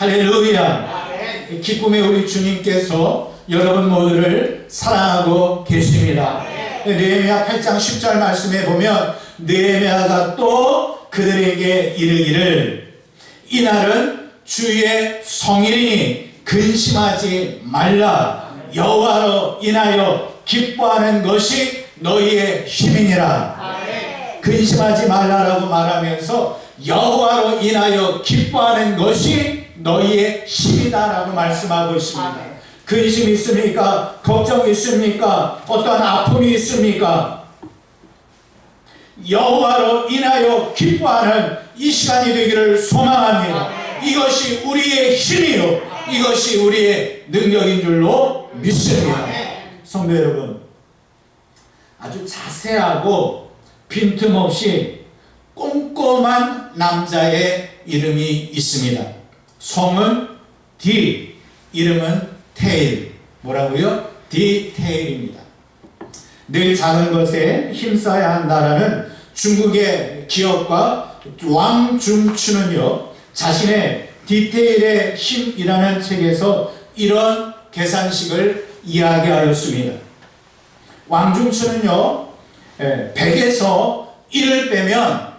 할렐루야. 기쁨의 우리 주님께서 여러분 모두를 사랑하고 계십니다. 느헤미야 8장 10절 말씀에 보면 느헤미야가 또 그들에게 이르기를 이날은 주의 성일이니 근심하지 말라. 여호와로 인하여 기뻐하는 것이 너희의 힘이니라. 근심하지 말라라고 말하면서 여호와로 인하여 기뻐하는 것이 너희의 힘이다라고 말씀하고 있습니다. 근심이 있습니까? 걱정이 있습니까? 어떠한 아픔이 있습니까? 여호와로 인하여 기뻐하는 이 시간이 되기를 소망합니다. 이것이 우리의 힘이요, 이것이 우리의 능력인 줄로 믿습니다. 성도 여러분, 아주 자세하고 빈틈없이 꼼꼼한 남자의 이름이 있습니다. 성은 디, 이름은 테일. 뭐라고요? 디테일입니다. 늘 작은 것에 힘써야 한다라는 중국의 기업가 왕중추는요, 자신의 디테일의 힘이라는 책에서 이런 계산식을 이야기하였습니다. 왕중추는요, 100에서 1을 빼면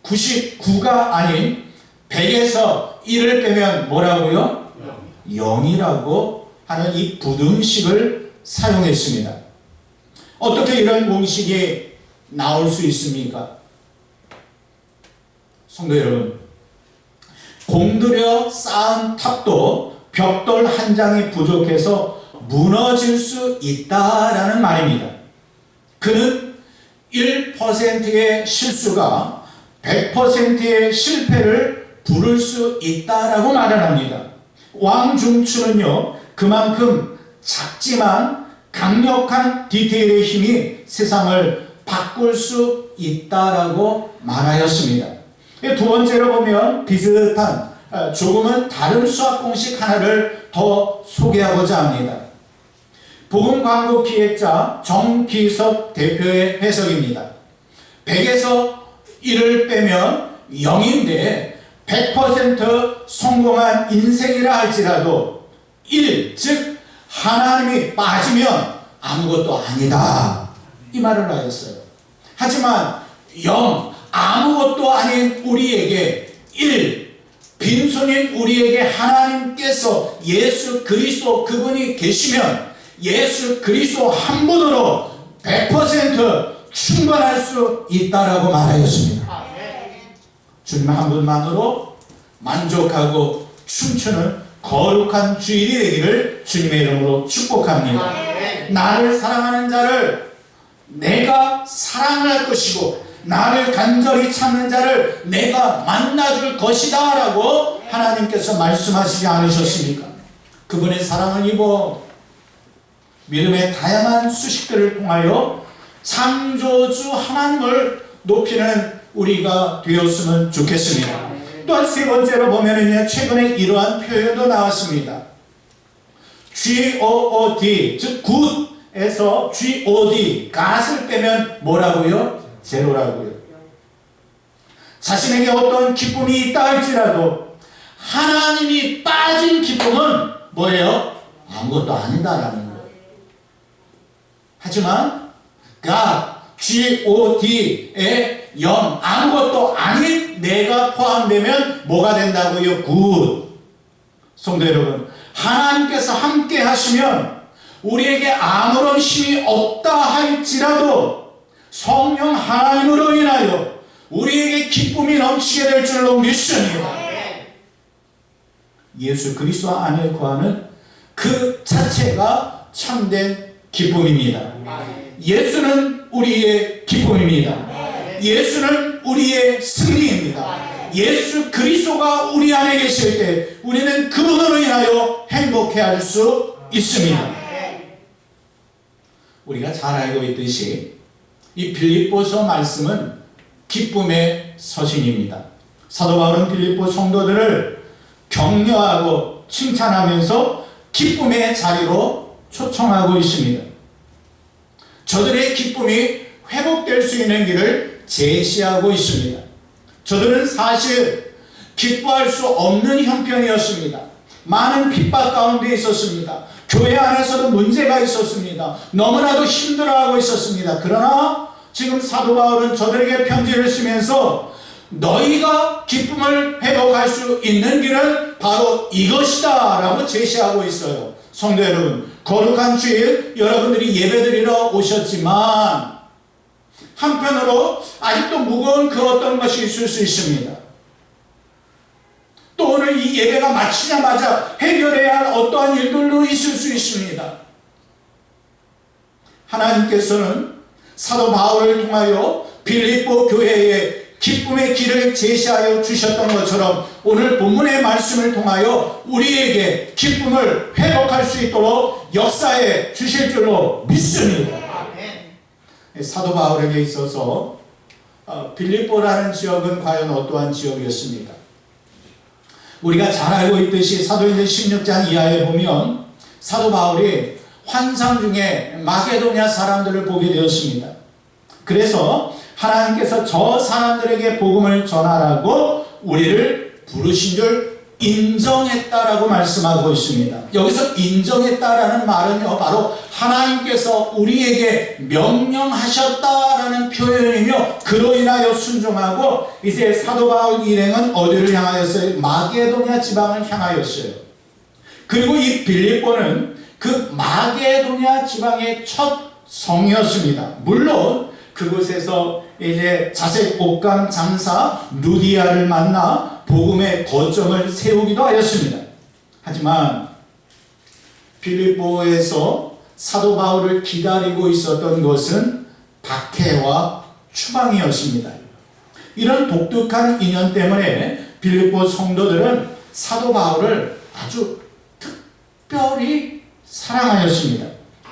99가 아닌 100에서 1을 빼면 뭐라고요? 0이라고 하는 이 부등식을 사용했습니다. 어떻게 이런 공식이 나올 수 있습니까? 성도 여러분, 공들여 쌓은 탑도 벽돌 한 장이 부족해서 무너질 수 있다라는 말입니다. 그는 1%의 실수가 100%의 실패를 부를 수 있다라고 말을 합니다. 왕중추는요, 그만큼 작지만 강력한 디테일의 힘이 세상을 바꿀 수 있다라고 말하였습니다. 두 번째로 보면 비슷한 조금은 다른 수학 공식 하나를 더 소개하고자 합니다. 복음 광고 기획자 정기석 대표의 해석입니다. 100에서 1을 빼면 0인데 100% 성공한 인생이라 할지라도 1, 즉 하나님이 빠지면 아무것도 아니다, 이 말을 하였어요. 하지만 0, 아무것도 아닌 우리에게 1, 빈손인 우리에게 하나님께서 예수 그리스도 그분이 계시면 예수 그리스도 한 분으로 100% 충분할 수 있다라고 말하였습니다. 주님 한 분만으로 만족하고 춤추는 거룩한 주일이 되기를 주님의 이름으로 축복합니다. 나를 사랑하는 자를 내가 사랑할 것이고 나를 간절히 찾는 자를 내가 만나줄 것이다 라고 하나님께서 말씀하시지 않으셨습니까? 그분의 사랑을 입어 믿음의 다양한 수식들을 통하여 창조주 하나님을 높이는 우리가 되었으면 좋겠습니다. 또한 세 번째로 보면은요, 최근에 이러한 표현도 나왔습니다. God, 즉 굿에서 God, God을 빼면 뭐라고요? 제로라고요. 자신에게 어떤 기쁨이 있다 할지라도 하나님이 빠진 기쁨은 뭐예요? 아무것도 아니다라는 거예요. 하지만 God에 0, 아무것도 아닌 내가 포함되면 뭐가 된다고요? 굿. 성도 여러분, 하나님께서 함께 하시면 우리에게 아무런 힘이 없다 할지라도 성령 하나님으로 인하여 우리에게 기쁨이 넘치게 될 줄로 믿습니다. 예수 그리스도 안에 거하는 그 자체가 참된 기쁨입니다. 예수는 우리의 기쁨입니다. 예수는 우리의 승리입니다. 예수 그리스도가 우리 안에 계실 때 우리는 그분으로 인하여 행복해할 수 있습니다. 우리가 잘 알고 있듯이 이 빌립보서 말씀은 기쁨의 서신입니다. 사도 바울은 빌립보 성도들을 격려하고 칭찬하면서 기쁨의 자리로 초청하고 있습니다. 저들의 기쁨이 회복될 수 있는 길을 제시하고 있습니다. 저들은 사실 기뻐할 수 없는 형편이었습니다. 많은 핍박 가운데 있었습니다. 교회 안에서도 문제가 있었습니다. 너무나도 힘들어하고 있었습니다. 그러나 지금 사도 바울은 저들에게 편지를 쓰면서 너희가 기쁨을 회복할 수 있는 길은 바로 이것이다 라고 제시하고 있어요. 성도 여러분, 거룩한 주일 여러분들이 예배드리러 오셨지만 한편으로 아직도 무거운 그 어떤 것이 있을 수 있습니다. 또 오늘 이 예배가 마치자마자 해결해야 할 어떠한 일들도 있을 수 있습니다. 하나님께서는 사도 바울을 통하여 빌립보 교회에 기쁨의 길을 제시하여 주셨던 것처럼 오늘 본문의 말씀을 통하여 우리에게 기쁨을 회복할 수 있도록 역사해 주실 줄로 믿습니다. 사도 바울에게 있어서 빌립보라는 지역은 과연 어떠한 지역이었습니까? 우리가 잘 알고 있듯이 사도행전 16장 이하에 보면 사도 바울이 환상 중에 마게도냐 사람들을 보게 되었습니다. 그래서 하나님께서 저 사람들에게 복음을 전하라고 우리를 부르신 줄 인정했다라고 말씀하고 있습니다. 여기서 인정했다라는 말은요, 바로 하나님께서 우리에게 명령하셨다라는 표현이며 그로 인하여 순종하고 이제 사도 바울 일행은 어디를 향하였어요? 마게도냐 지방을 향하였어요. 그리고 이 빌립보는 그 마게도냐 지방의 첫 성이었습니다. 물론 그곳에서 이제 자색 옷감 장사 루디아를 만나 복음의 거점을 세우기도 하였습니다. 하지만 빌립보에서 사도 바울을 기다리고 있었던 것은 박해와 추방이었습니다. 이런 독특한 인연 때문에 빌립보 성도들은 사도 바울을 아주 특별히 사랑하였습니다.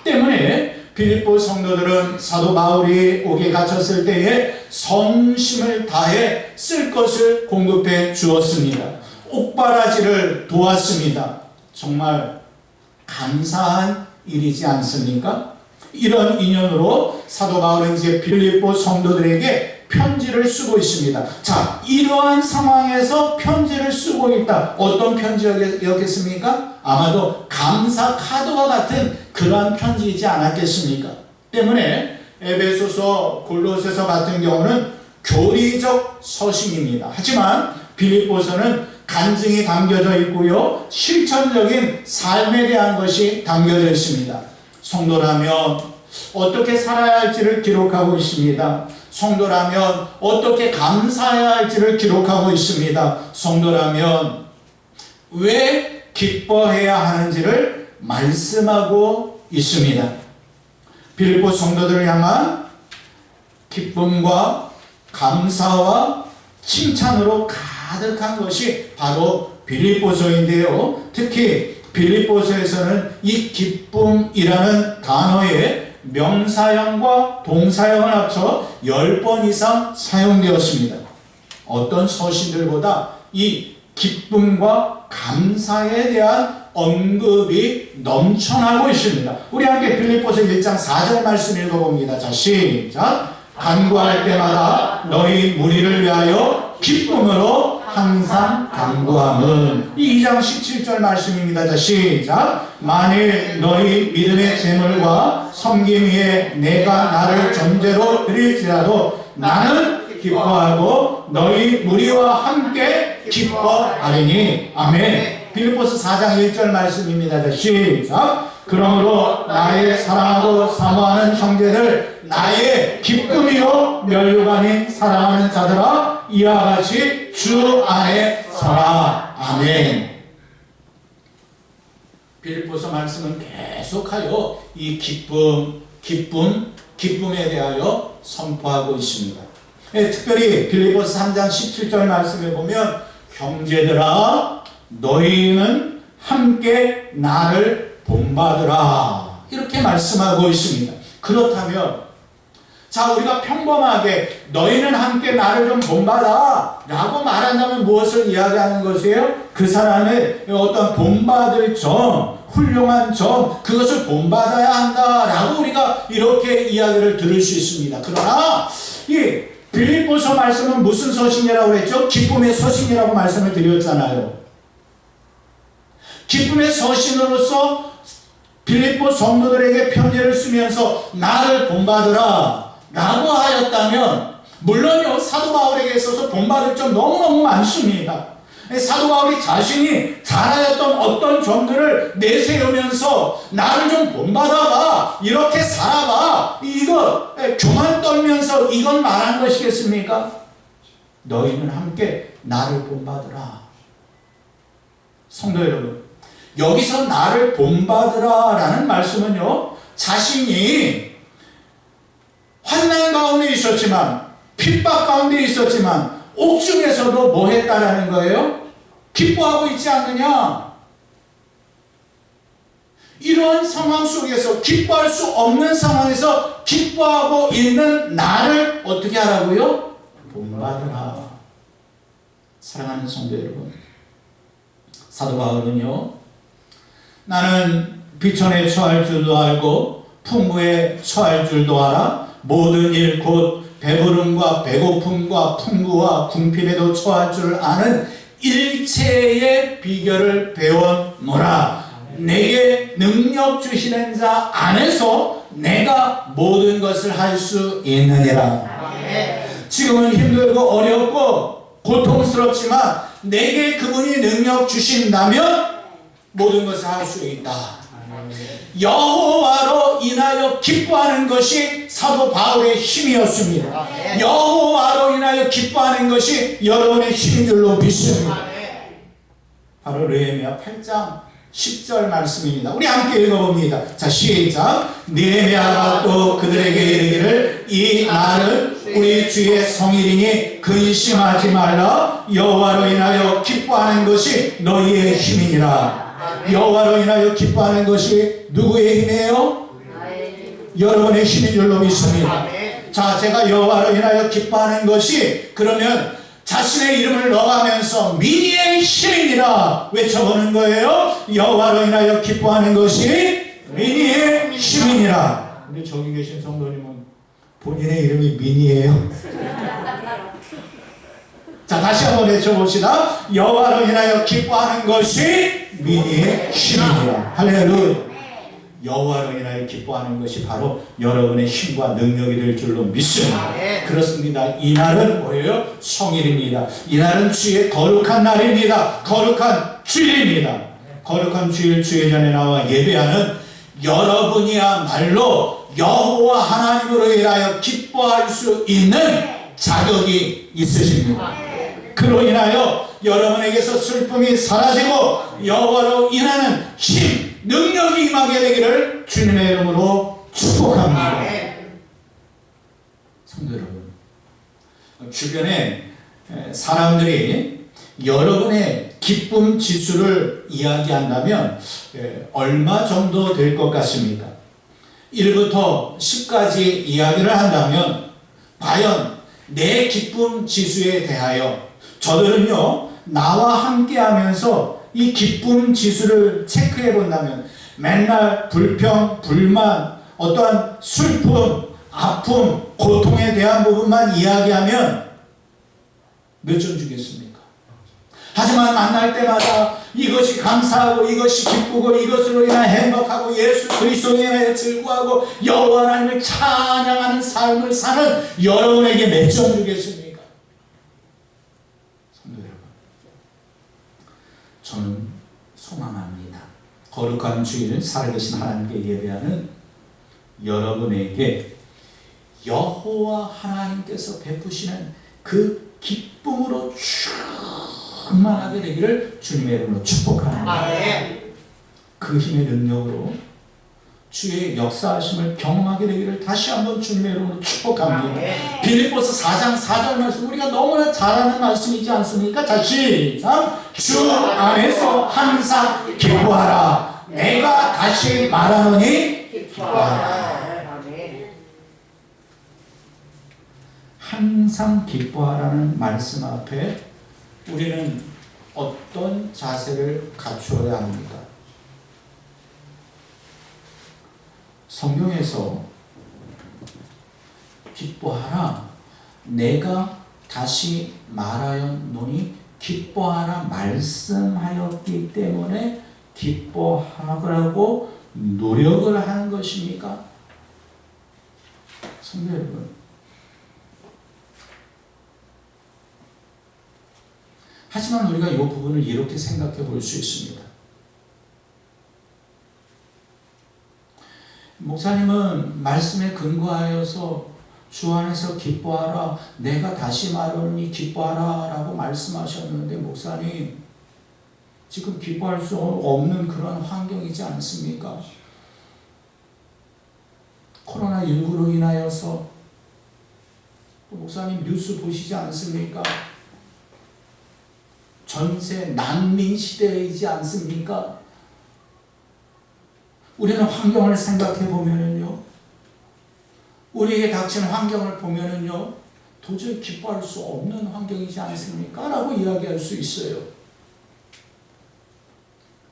때문에 빌립보 성도들은 사도 바울이 옥에 갇혔을 때에 성심을 다해 쓸 것을 공급해 주었습니다. 옥바라지를 도왔습니다. 정말 감사한 일이지 않습니까? 이런 인연으로 사도 바울은 이제 빌립보 성도들에게 편지를 쓰고 있습니다. 자, 이러한 상황에서 편지를 쓰고 있다. 어떤 편지였겠습니까? 아마도 감사 카드와 같은 그러한 편지이지 않았겠습니까? 때문에 에베소서, 골로새서 같은 경우는 교리적 서신입니다. 하지만 빌립보서는 간증이 담겨져 있고요, 실천적인 삶에 대한 것이 담겨져 있습니다. 성도라면 어떻게 살아야 할지를 기록하고 있습니다. 성도라면 어떻게 감사해야 할지를 기록하고 있습니다. 성도라면 왜 기뻐해야 하는지를 말씀하고 있습니다. 빌립보 성도들을 향한 기쁨과 감사와 칭찬으로 가득한 것이 바로 빌립보서인데요. 특히 빌립보서에서는 이 기쁨이라는 단어의 명사형과 동사형을 합쳐 10번 이상 사용되었습니다. 어떤 서신들보다 이 기쁨과 감사에 대한 언급이 넘쳐나고 있습니다. 우리 함께 빌립보서 1장 4절 말씀 읽어봅니다. 자, 시작. 간구할 때마다 너희 무리를 위하여 기쁨으로 항상 간구함은, 이 2장 17절 말씀입니다. 자, 시작. 만일 너희 믿음의 재물과 섬김 위에 내가 나를 전제로 드릴지라도 나는 기뻐하고 너희 무리와 함께 기뻐하리니. 아멘. 빌립보서 4장 1절 말씀입니다. 자, 시작. 그러므로 나의 사랑하고 사모하는 형제들, 나의 기쁨이요 면류관인 사랑하는 자들아, 이와 같이 주 안에 서라. 아멘. 빌립보서 말씀은 계속하여 이 기쁨에 대하여 선포하고 있습니다. 특별히 빌립보서 3장 17절 말씀에 보면 형제들아 너희는 함께 나를 본받으라 이렇게 말씀하고 있습니다. 그렇다면 자, 우리가 평범하게 너희는 함께 나를 좀 본받아 라고 말한다면 무엇을 이야기하는 것이에요? 그 사람의 어떤 본받을 점, 훌륭한 점, 그것을 본받아야 한다 라고 우리가 이렇게 이야기를 들을 수 있습니다. 그러나 이 빌립보서 말씀은 무슨 서신이라고 그랬죠? 기쁨의 서신이라고 말씀을 드렸잖아요. 기쁨의 서신으로서 빌립보 성도들에게 편지를 쓰면서 나를 본받으라 라고 하였다면, 물론요, 사도 바울에게 있어서 본받을 점 너무너무 많습니다. 사도 바울이 자신이 잘하였던 어떤 점들을 내세우면서 나를 좀 본받아봐, 이렇게 살아봐, 이거 교만 떨면서 이건 말한 것이겠습니까? 너희는 함께 나를 본받으라. 성도 여러분, 여기서 나를 본받으라 라는 말씀은요, 자신이 환난 가운데 있었지만, 핍박 가운데 있었지만, 옥중에서도 뭐 했다라는 거예요? 기뻐하고 있지 않느냐? 이러한 상황 속에서, 기뻐할 수 없는 상황에서 기뻐하고 있는 나를 어떻게 하라고요? 본받으라. 사랑하는 성도 여러분, 사도 바울은요, 나는 비천에 처할 줄도 알고 풍부에 처할 줄도 알아 모든 일 곧 배부름과 배고픔과 풍부와 궁핍에도 처할 줄 아는 일체의 비결을 배웠노라. 내게 능력 주시는 자 안에서 내가 모든 것을 할 수 있느니라. 지금은 힘들고 어렵고 고통스럽지만 내게 그분이 능력 주신다면 모든 것을 할 수 있다. 여호와로 인하여 기뻐하는 것이 사도 바울의 힘이었습니다. 여호와로 인하여 기뻐하는 것이 여러분의 힘인 줄로 믿습니다. 바로 느헤미야 8장 10절 말씀입니다. 우리 함께 읽어봅니다. 자, 시작. 느헤미야가 또 그들에게 이르기를 이 날은 우리 주의 성일이니 근심하지 말라. 여호와로 인하여 기뻐하는 것이 너희의 힘이니라. 여호와로 인하여 기뻐하는 것이 누구의 힘이에요? 여러분의 힘인 줄로 믿습니다. 자, 제가 여호와로 인하여 기뻐하는 것이, 그러면 자신의 이름을 넣어가면서 미니의 힘이니라 외쳐보는 거예요. 여호와로 인하여 기뻐하는 것이 미니의 힘이니라. 근데 저기 계신 성도님은 본인의 이름이 미니예요. 자, 다시 한번 외쳐봅시다. 여호와로 인하여 기뻐하는 것이 미니의 힘이니라. 할렐루야. 여호와로 인하여 기뻐하는 것이 바로 여러분의 힘과 능력이 될 줄로 믿습니다. 그렇습니다. 이날은 뭐예요? 성일입니다. 이날은 주의 거룩한 날입니다. 거룩한 주일입니다. 거룩한 주일 주일전에 나와 예배하는 여러분이야말로 여호와 하나님으로 인하여 기뻐할 수 있는 자격이 있으십니다. 그로 인하여 여러분에게서 슬픔이 사라지고 여호와로 인하는 힘, 능력이 임하게 되기를 주님의 이름으로 축복합니다. 성도 여러분, 주변에 사람들이 여러분의 기쁨 지수를 이야기한다면 얼마 정도 될 것 같습니까? 1부터 10까지 이야기를 한다면 과연 내 기쁨 지수에 대하여 저들은요, 나와 함께 하면서 이 기쁨 지수를 체크해 본다면 맨날 불평, 불만, 어떠한 슬픔, 아픔, 고통에 대한 부분만 이야기하면 몇 점 주겠습니까? 하지만 만날 때마다 이것이 감사하고 이것이 기쁘고 이것으로 인해 행복하고 예수 그리스도로 인해 즐거워하고 여호와 하나님을 찬양하는 삶을 사는 여러분에게 몇 점 주겠습니까? 성도 여러분, 저는 소망합니다. 거룩한 주일 살아계신 하나님께 예배하는 여러분에게 여호와 하나님께서 베푸시는 그 기쁨으로 충만하게 되기를 주님의 이름으로 축복합니다. 그 힘의 능력으로 주의 역사하심을 경험하게 되기를 다시 한번 주님의 이름으로 축복합니다. 빌립보서 4장 4절 말씀, 우리가 너무나 잘 아는 말씀이지 않습니까? 자, 시작. 주 안에서 항상 기뻐하라. 내가 다시 말하노니 기뻐하라. 항상 기뻐하라는 말씀 앞에 우리는 어떤 자세를 갖추어야 합니까? 성경에서 기뻐하라 내가 다시 말하였노니 기뻐하라 말씀하였기 때문에 기뻐하라고 노력을 하는 것입니까? 성도 여러분, 하지만 우리가 이 부분을 이렇게 생각해 볼 수 있습니다. 목사님은 말씀에 근거하여서 주 안에서 기뻐하라, 내가 다시 말하노니 기뻐하라 라고 말씀하셨는데, 목사님 지금 기뻐할 수 없는 그런 환경이지 않습니까? 코로나19로 인하여서, 목사님 뉴스 보시지 않습니까? 전세 난민 시대이지 않습니까? 우리는 환경을 생각해 보면은요, 우리에게 닥친 환경을 보면은요, 도저히 기뻐할 수 없는 환경이지 않습니까? 라고 이야기할 수 있어요.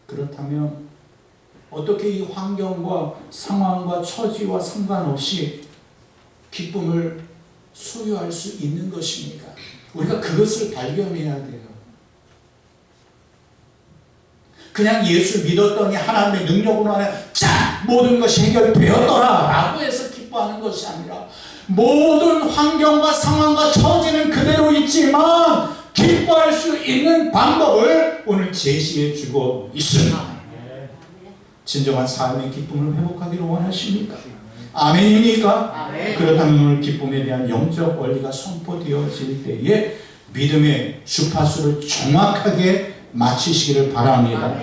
그렇다면 어떻게 이 환경과 상황과 처지와 상관없이 기쁨을 소유할 수 있는 것입니까? 우리가 그것을 발견해야 돼요. 그냥 예수 믿었더니 하나님의 능력으로 하여 자 모든 것이 해결되었더라 라고 해서 기뻐하는 것이 아니라, 모든 환경과 상황과 처지는 그대로 있지만 기뻐할 수 있는 방법을 오늘 제시해 주고 있습니다. 진정한 삶의 기쁨을 회복하기를 원하십니까? 아멘입니까? 아멘. 그렇다면 오늘 기쁨에 대한 영적 원리가 선포되어질 때에 믿음의 주파수를 정확하게 맞추시기를 바랍니다.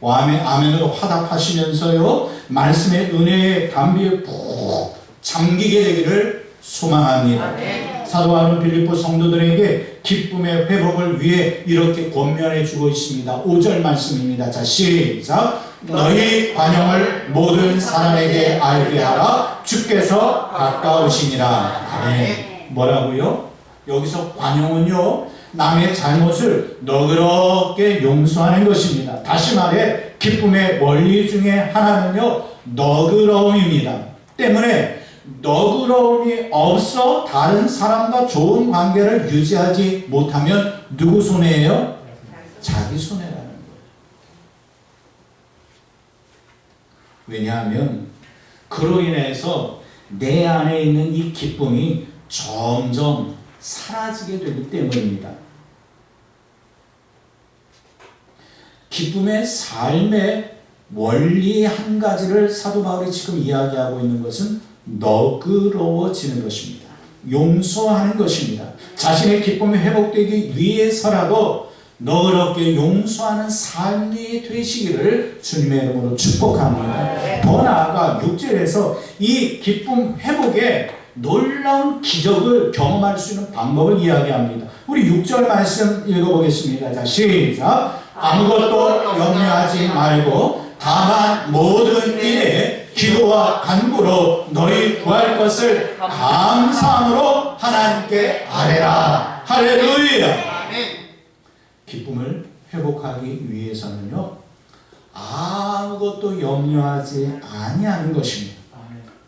아멘. 아멘으로 화답하시면서요, 말씀의 은혜의 담비에 푹 잠기게 되기를 소망합니다. 아멘. 사도 바울은 빌립보 성도들에게 기쁨의 회복을 위해 이렇게 권면해 주고 있습니다. 5절 말씀입니다. 자, 시작. 너희 관용을 모든 사람에게 알게 하라. 주께서 가까우시니라. 아멘. 뭐라고요? 여기서 관용은요, 남의 잘못을 너그럽게 용서하는 것입니다. 다시 말해 기쁨의 원리 중에 하나는요, 너그러움입니다. 때문에 너그러움이 없어 다른 사람과 좋은 관계를 유지하지 못하면 누구 손해예요? 자기 손해라는 거예요. 왜냐하면 그로 인해서 내 안에 있는 이 기쁨이 점점 사라지게 되기 때문입니다. 기쁨의 삶의 원리 한 가지를 사도 바울이 지금 이야기하고 있는 것은 너그러워지는 것입니다. 용서하는 것입니다. 자신의 기쁨이 회복되기 위해서라도 너그럽게 용서하는 삶이 되시기를 주님의 이름으로 축복합니다. 더 나아가 6절에서 이 기쁨 회복에 놀라운 기적을 경험할 수 있는 방법을 이야기합니다. 우리 6절 말씀 읽어보겠습니다. 자, 시작. 아무것도 염려하지 말고 다만 모든 일에 기도와 간구로 너희 구할 것을 감사함으로 하나님께 아뢰라. 할렐루야. 기쁨을 회복하기 위해서는요, 아무것도 염려하지 아니하는 것입니다.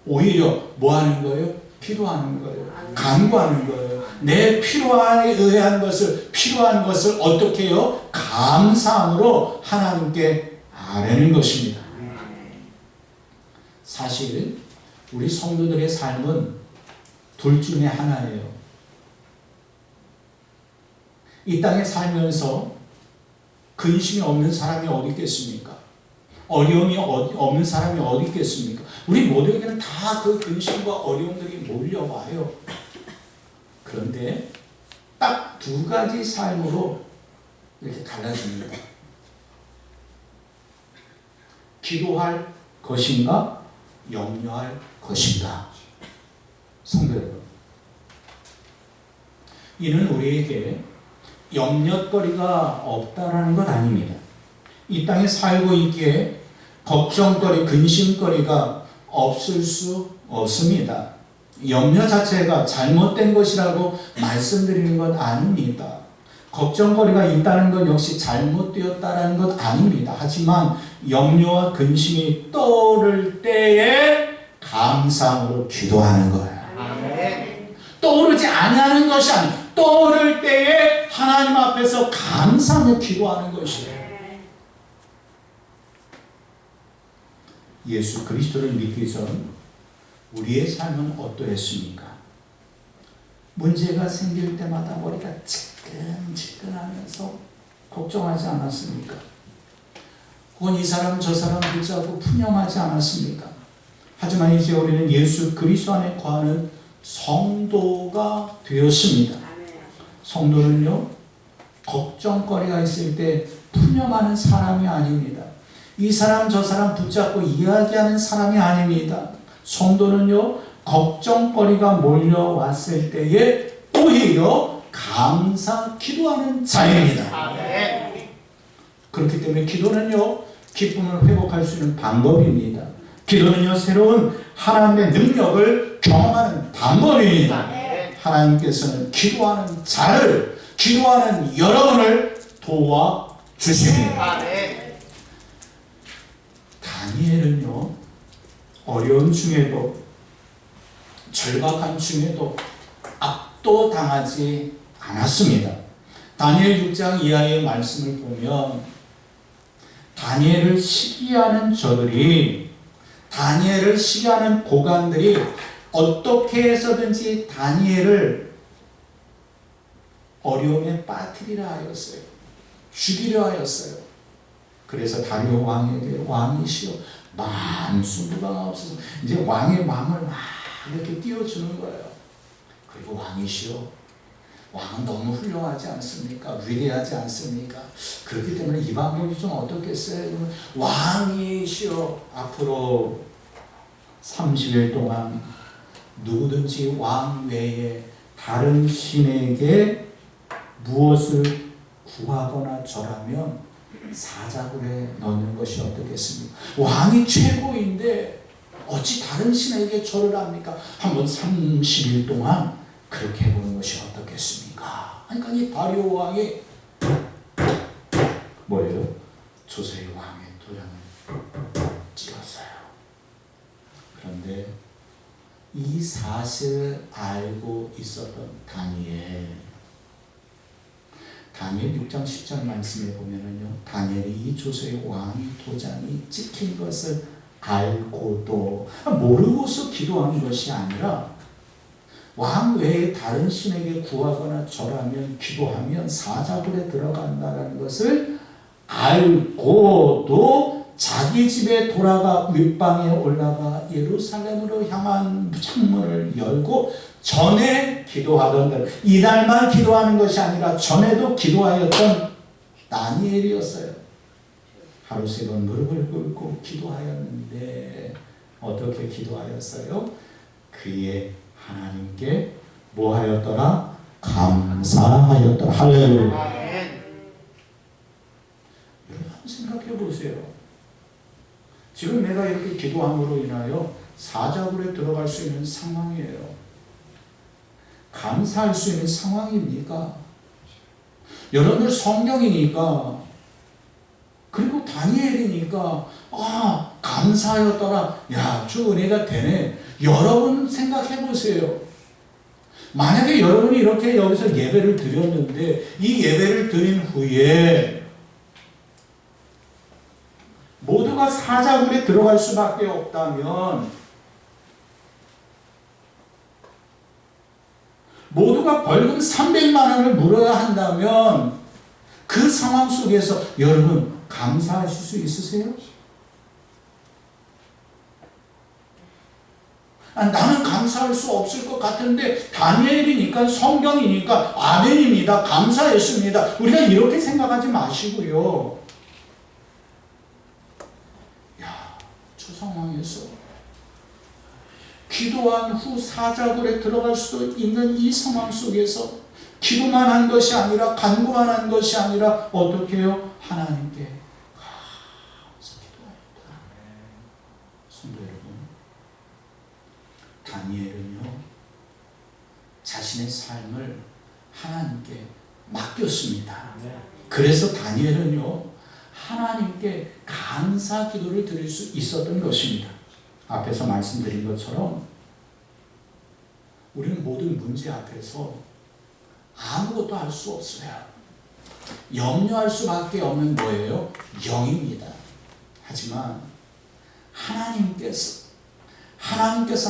오히려 뭐 하는 거예요? 기도하는 거예요. 간구하는 거예요. 내 필요에 의한 것을, 필요한 것을 어떻게 해요? 감사함으로 하나님께 아뢰는 것입니다. 사실 우리 성도들의 삶은 둘 중에 하나예요. 이 땅에 살면서 근심이 없는 사람이 어디 있겠습니까? 어려움이 없는 사람이 어디 있겠습니까? 우리 모두에게는 다 그 근심과 어려움들이 몰려와요. 그런데 딱 두 가지 삶으로 이렇게 갈라집니다. 기도할 것인가, 염려할 것인가. 성도 여러분, 이는 우리에게 염려거리가 없다라는 것 아닙니다. 이 땅에 살고 있기에 걱정거리, 근심거리가 없을 수 없습니다. 염려 자체가 잘못된 것이라고 말씀드리는 것 아닙니다. 걱정거리가 있다는 것 역시 잘못되었다는 것 아닙니다. 하지만 염려와 근심이 떠오를 때에 감사함으로 기도하는 거예요. 떠오르지 아니하는 것이 아니고 떠오를 때에 하나님 앞에서 감사하며 기도하는 것이에요. 예수 그리스도를 믿기 전 우리의 삶은 어떠했습니까? 문제가 생길 때마다 머리가 지끈지끈하면서 걱정하지 않았습니까? 혹은 이 사람 저 사람 붙잡고 푸념하지 않았습니까? 하지만 이제 우리는 예수 그리스도 안에 거하는 성도가 되었습니다. 성도는요, 걱정거리가 있을 때 푸념하는 사람이 아닙니다. 이 사람 저 사람 붙잡고 이야기하는 사람이 아닙니다. 성도는요, 걱정거리가 몰려왔을 때에 오히려 감사 기도하는 자입니다. 그렇기 때문에 기도는요, 기쁨을 회복할 수 있는 방법입니다. 기도는요, 새로운 하나님의 능력을 경험하는 방법입니다. 하나님께서는 기도하는 자를, 기도하는 여러분을 도와주십니다. 다니엘은요, 어려운 중에도, 절박한 중에도 압도당하지 않았습니다. 다니엘 6장 이하의 말씀을 보면 다니엘을 시기하는 저들이, 다니엘을 시기하는 고관들이 어떻게 해서든지 다니엘을 어려움에 빠뜨리려 하였어요. 죽이려 하였어요. 그래서 다리오 왕에게 왕이시여 만수무강 없어서 이제 왕의 마음을 막 이렇게 띄워주는 거예요. 그리고 왕이시여, 왕은 너무 훌륭하지 않습니까? 위대하지 않습니까? 그렇기 때문에 이 방법이 좀 어떻겠어요? 왕이시여, 앞으로 30일 동안 누구든지 왕 외에 다른 신에게 무엇을 구하거나 절하면 사자굴에 넣는 것이 어떻겠습니까? 왕이 최고인데 어찌 다른 신에게 절을 합니까? 한번 30일 동안 그렇게 해보는 것이 어떻겠습니까? 그러니까 이 다리오 왕이 뭐예요? 조세의 왕의 도장을 찍었어요. 그런데 이 사실을 알고 있었던 다니엘 6장 10절 말씀에 보면은요, 다니엘이 이 조세의 왕의 도장이 찍힌 것을 알고도, 모르고서 기도하는 것이 아니라 왕 외에 다른 신에게 구하거나 절하면, 기도하면 사자굴에 들어간다는 것을 알고도 자기 집에 돌아가 윗방에 올라가 예루살렘으로 향한 창문을 열고 전에 기도하던 대로, 이날만 기도하는 것이 아니라 전에도 기도하였던 다니엘이었어요. 하루 세 번 무릎을 꿇고 기도하였는데 어떻게 기도하였어요? 그의 하나님께 뭐 하였더라? 감사하였더라. 할렐루야. 여러분 생각해 보세요. 지금 내가 이렇게 기도함으로 인하여 사자굴에 들어갈 수 있는 상황이에요. 감사할 수 있는 상황입니까? 여러분들 성경이니까, 그리고 다니엘이니까 감사하였더라. 야, 저 은혜가 되네. 여러분 생각해 보세요. 만약에 여러분이 이렇게 여기서 예배를 드렸는데 이 예배를 드린 후에 모두가 사자굴에 들어갈 수밖에 없다면, 모두가 벌금 300만 원을 물어야 한다면 그 상황 속에서 여러분 감사하실 수 있으세요? 나는 감사할 수 없을 것 같은데 다니엘이니까, 성경이니까 아멘입니다. 감사했습니다. 우리가 이렇게 생각하지 마시고요. 저 상황에서 기도한 후 사자굴에 들어갈 수도 있는 이 상황 속에서 기도만 한 것이 아니라, 간구만 한 것이 아니라 어떻게 해요? 하나님께 감사 기도하였다. 성도 여러분, 다니엘은요, 자신의 삶을 하나님께 맡겼습니다. 그래서 다니엘은요, 하나님께 감사 기도를 드릴 수 있었던 것입니다. 앞에서 말씀드린 것처럼 우리는 모든 문제 앞에서 아무것도 할 수 없어요. 염려할 수밖에 없는 뭐예요? 영입니다. 하지만 하나님께서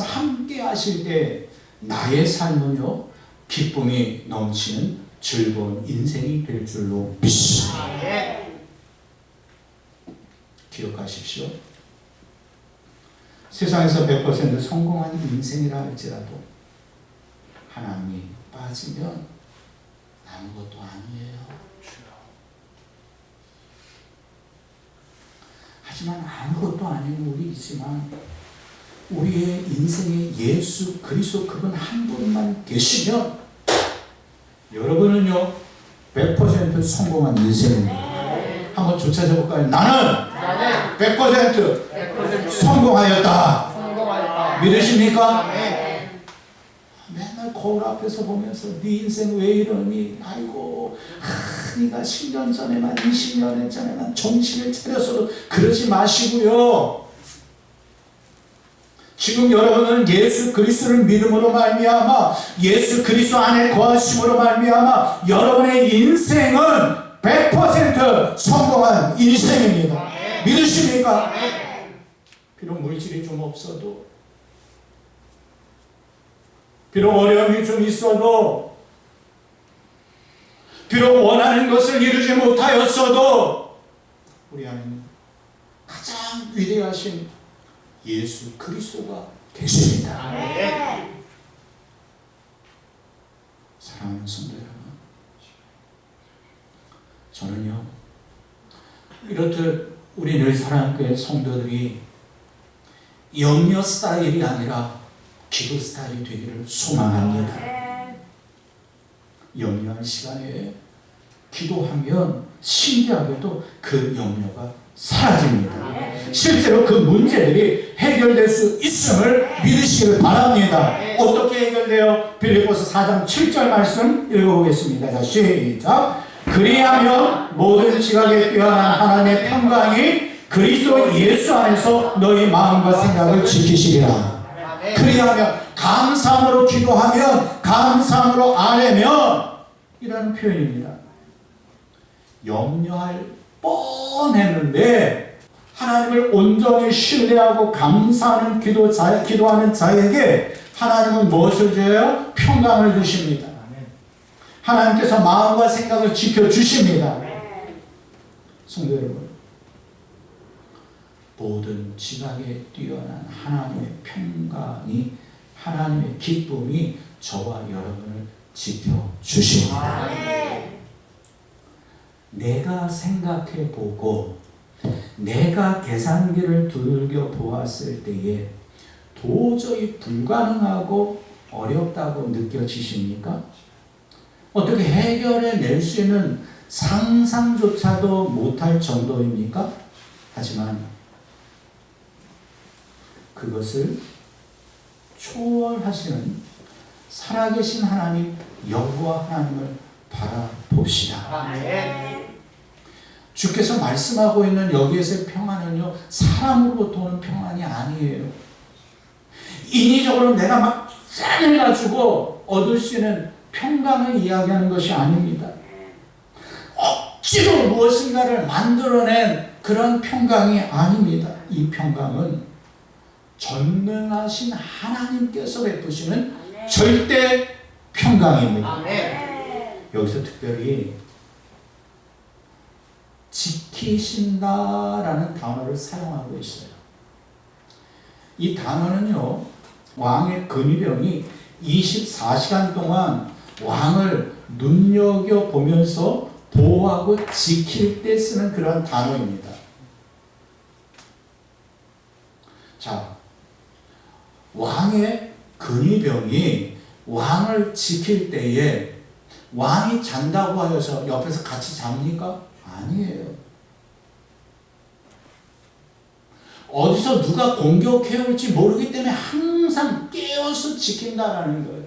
함께 하실 때 나의 삶은요, 기쁨이 넘치는 즐거운 인생이 될 줄로 믿습니다. 기억하십시오. 세상에서 100% 성공한 인생이라 할지라도 하나님이 빠지면 아무것도 아니에요. 하지만 아무것도 아닌 우리 있지만 우리의 인생에 예수 그리스도 그분 한 분만 계시면 여러분은요 100% 성공한 인생입니다. 한번 조차져 볼까요? 나는 100% 성공하였다. 믿으십니까? 맨날 거울 앞에서 보면서 네 인생 왜 이러니? 아이고, 네가 10년 전에만 20년 전에만 정신을 차렸어도 그러지 마시고요. 지금 여러분은 예수 그리스도를 믿음으로 말미암아 예수 그리스도 안에 거하심으로 말미암아 여러분의 인생은 100% 성공한 인생입니다. 믿으십니까? 비록 물질이 좀 없어도, 비록 어려움이 좀 있어도, 비록 원하는 것을 이루지 못하였어도 우리 안에는 가장 위대하신 예수 그리스도가 계십니다. 사랑하는 성도 여러분, 저는요 이렇듯 우리 늘 사랑교회 성도들이 염려 스타일이 아니라 기도 스타일이 되기를 소망합니다. 염려한 시간에 기도하면 신기하게도 그 염려가 사라집니다. 실제로 그 문제들이 해결될 수 있음을 믿으시길 바랍니다. 어떻게 해결돼요? 빌립보서 4장 7절 말씀 읽어보겠습니다. 자, 시작. 그리하면 모든 지각에 뛰어난 하나님의 평강이 그리스도 예수 안에서 너희 마음과 생각을 지키시리라. 그리하면, 감사함으로 기도하면, 감사함으로 아뢰면, 이라는 표현입니다. 염려할 뻔했는데 하나님을 온전히 신뢰하고 감사하는 기도하는 자에게 하나님은 무엇을 줘요? 평강을 주십니다. 하나님께서 마음과 생각을 지켜주십니다. 성도 여러분, 모든 지각에 뛰어난 하나님의 평강이, 하나님의 기쁨이 저와 여러분을 지켜주십니다. 내가 생각해보고 내가 계산기를 두들겨 보았을 때에 도저히 불가능하고 어렵다고 느껴지십니까? 어떻게 해결해낼 수 있는 상상조차도 못할 정도입니까? 하지만 그것을 초월하시는 살아계신 하나님, 여호와 하나님을 바라봅시다. 주께서 말씀하고 있는 여기에서의 평안은요, 사람으로부터 오는 평안이 아니에요. 인위적으로 내가 막 짠을 가지고 얻을 수 있는 평강을 이야기하는 것이 아닙니다. 억지로 무엇인가를 만들어낸 그런 평강이 아닙니다. 이 평강은 전능하신 하나님께서 베푸시는 절대 평강입니다. 여기서 특별히 지키신다라는 단어를 사용하고 있어요. 이 단어는요, 왕의 근위병이 24시간 동안 왕을 눈여겨보면서 보호하고 지킬 때 쓰는 그런 단어입니다. 자, 왕의 근위병이 왕을 지킬 때에 왕이 잔다고 하여서 옆에서 같이 잡니까? 아니에요. 어디서 누가 공격해올지 모르기 때문에 항상 깨어서 지킨다라는 거예요.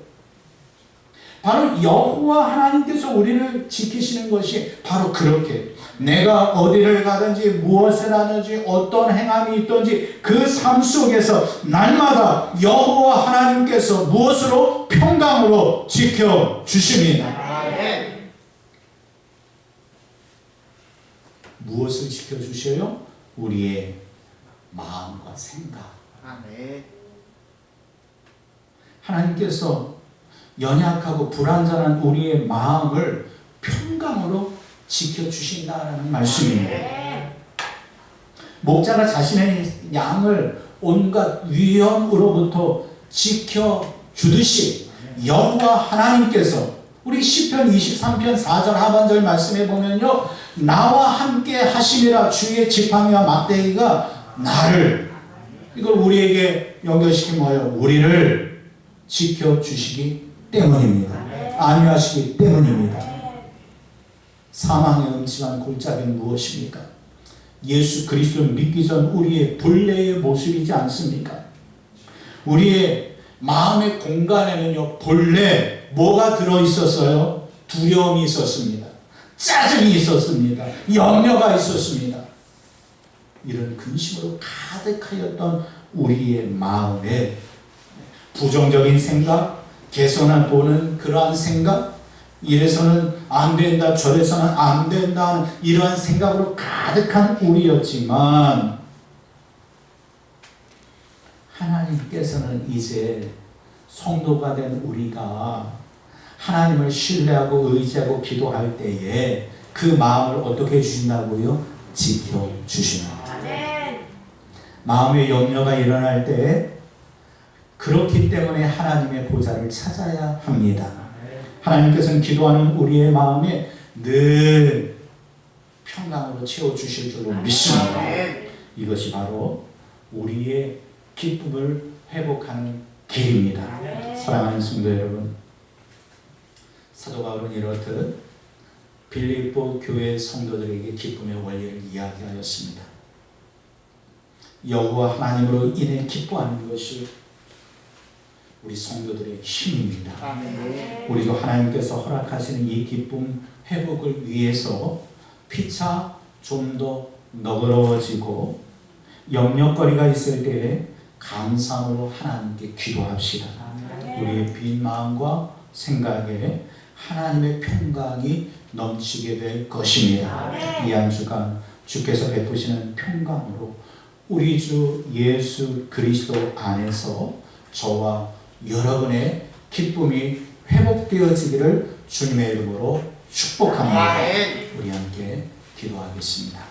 바로 여호와 하나님께서 우리를 지키시는 것이 바로 그렇게 내가 어디를 가든지 무엇을 하든지 어떤 행함이 있든지 그 삶 속에서 날마다 여호와 하나님께서 무엇으로? 평강으로 지켜주십니다. 무엇을 지켜주셔요? 우리의 마음과 생각. 하나님께서 연약하고 불완전한 우리의 마음을 평강으로 지켜주신다라는 말씀입니다. 목자가 자신의 양을 온갖 위험으로부터 지켜주듯이 여호와 하나님께서 우리 시편 23편 4절 하반절 말씀에 보면요, 나와 함께 하시니라 주의 지팡이와 막대기가 나를, 이걸 우리에게 연결시킨 뭐예요? 우리를 지켜주시기 때문입니다. 안위하시기 때문입니다. 사망의 음침한 골짜기는 무엇입니까? 예수 그리스도를 믿기 전 우리의 본래의 모습이지 않습니까? 우리의 마음의 공간에는요, 본래 뭐가 들어있었어요? 두려움이 있었습니다. 짜증이 있었습니다. 염려가 있었습니다. 이런 근심으로 가득하였던 우리의 마음에 부정적인 생각, 개선을 보는 그러한 생각, 이래서는 안 된다, 저래서는 안 된다 하는 이러한 생각으로 가득한 우리였지만 하나님께서는 이제 성도가 된 우리가 하나님을 신뢰하고 의지하고 기도할 때에 그 마음을 어떻게 해주신다고요? 지켜주십니다. 마음의 염려가 일어날 때 그렇기 때문에 하나님의 보좌를 찾아야 합니다. 하나님께서는 기도하는 우리의 마음에 늘 평강으로 채워주실 줄로 믿습니다. 이것이 바로 우리의 기쁨을 회복하는 길입니다. 사랑하는 성도 여러분, 사도 바울은 이렇듯 빌립보 교회 성도들에게 기쁨의 원리를 이야기하였습니다. 여호와 하나님으로 인해 기뻐하는 것이 우리 성도들의 힘입니다. 우리도 하나님께서 허락하시는 이 기쁨 회복을 위해서 피차 좀 더 너그러워지고 염려거리가 있을 때에 감사함으로 하나님께 기도합시다. 우리의 빈 마음과 생각에 하나님의 평강이 넘치게 될 것입니다. 이 한 주간 주께서 베푸시는 평강으로 우리 주 예수 그리스도 안에서 저와 여러분의 기쁨이 회복되어지기를 주님의 이름으로 축복합니다. 우리 함께 기도하겠습니다.